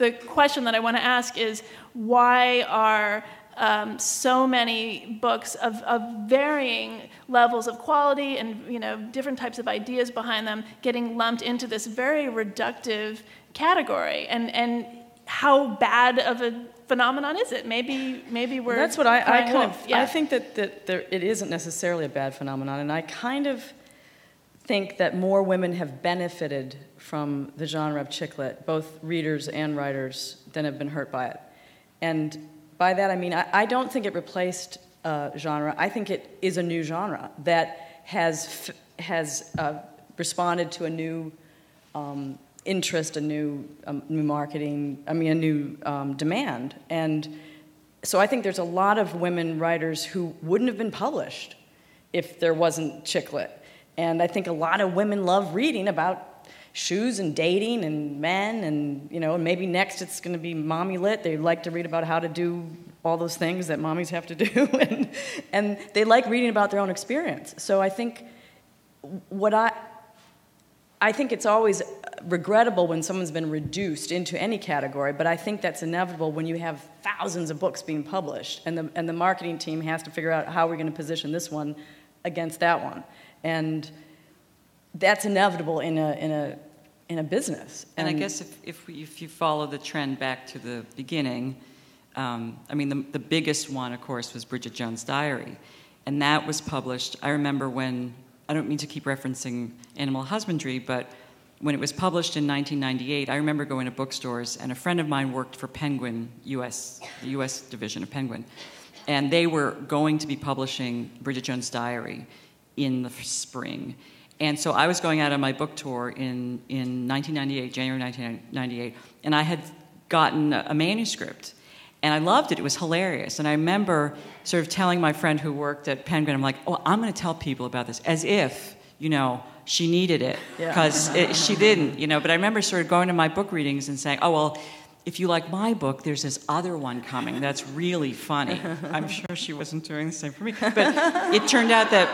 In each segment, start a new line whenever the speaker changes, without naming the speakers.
the question that I want to ask is, why are so many books of varying levels of quality and different types of ideas behind them getting lumped into this very reductive category? And how bad of a phenomenon is it? Maybe we're...
That's what I think that it isn't necessarily a bad phenomenon, and I kind of think that more women have benefited from the genre of chick lit, both readers and writers, than have been hurt by it. And by that I mean, I don't think it replaced genre. I think it is a new genre that has responded to a new interest, a new marketing, a new demand. And so I think there's a lot of women writers who wouldn't have been published if there wasn't chick lit. And I think a lot of women love reading about shoes and dating and men, and maybe next it's going to be mommy lit. They like to read about how to do all those things that mommies have to do, and they like reading about their own experience. So I think I think it's always regrettable when someone's been reduced into any category, but I think that's inevitable when you have thousands of books being published, and the marketing team has to figure out how we're going to position this one against that one. And that's inevitable in a business.
And I guess if you follow the trend back to the beginning, the biggest one, of course, was Bridget Jones' Diary, and that was published. I remember when, I don't mean to keep referencing Animal Husbandry, but when it was published in 1998, I remember going to bookstores, and a friend of mine worked for Penguin, the U.S. division of Penguin, and they were going to be publishing Bridget Jones' Diary in the spring. And so I was going out on my book tour in 1998, January 1998, and I had gotten a manuscript, and I loved it. It was hilarious. And I remember sort of telling my friend who worked at Penguin, I'm like, I'm going to tell people about this, as if, she needed it, because she didn't, But I remember sort of going to my book readings and saying, if you like my book, there's this other one coming that's really funny. I'm sure she wasn't doing the same for me. But it turned out that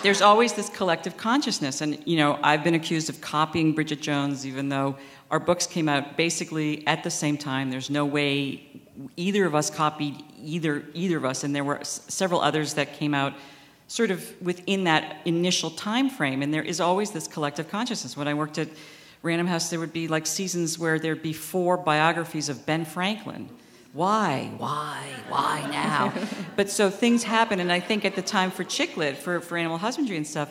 there's always this collective consciousness. And, I've been accused of copying Bridget Jones, even though our books came out basically at the same time. There's no way either of us copied either of us. And there were several others that came out sort of within that initial time frame. And there is always this collective consciousness. When I worked at Random House, there would be like seasons where there'd be 4 biographies of Ben Franklin. Why now? But so things happen, and I think at the time for chick lit, for Animal Husbandry and stuff,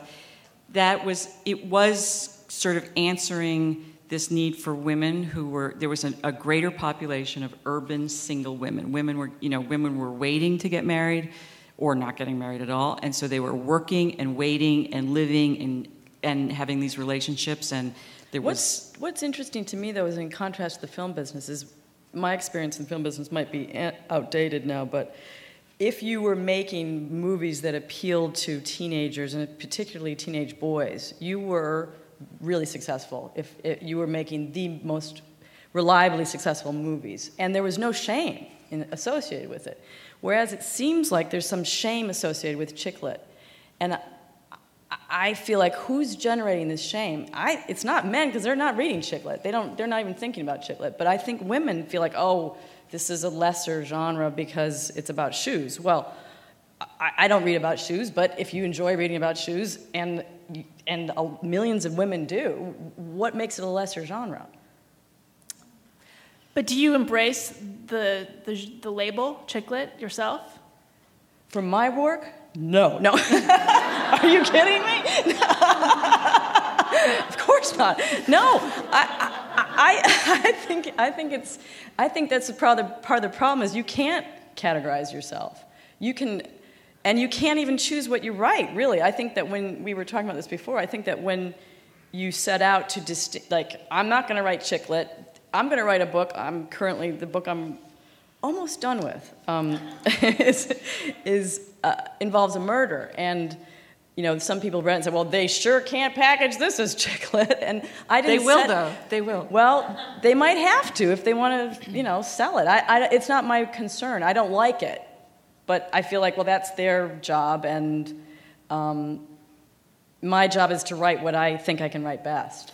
it was sort of answering this need for women there was a greater population of urban single women. Women were waiting to get married or not getting married at all, and so they were working and waiting and living and having these relationships. And
What's interesting to me, though, is in contrast to the film business, is my experience in the film business might be outdated now, but if you were making movies that appealed to teenagers, and particularly teenage boys, you were really successful. If you were making the most reliably successful movies, and there was no shame associated with it. Whereas it seems like there's some shame associated with chick lit. And I feel like, who's generating this shame? It's not men, because they're not reading chick lit. They're not even thinking about chick lit. But I think women feel like, this is a lesser genre because it's about shoes. Well, I don't read about shoes, but if you enjoy reading about shoes, and millions of women do, what makes it a lesser genre?
But do you embrace the label chick lit yourself?
For my work? No. Are you kidding me? Of course not. No, I think that's part of the problem is you can't categorize yourself. You can't even choose what you write. Really, I think that when we were talking about this before, I think that when you set out to I'm not going to write chick lit. I'm going to write a book. The book I'm almost done with involves a murder, and some people read it and said, well, they sure can't package this as chick lit, and I didn't.
They will.
Well, they might have to if they want to sell it. It's not my concern. I don't like it, but I feel like, well, that's their job, and my job is to write what I think I can write best.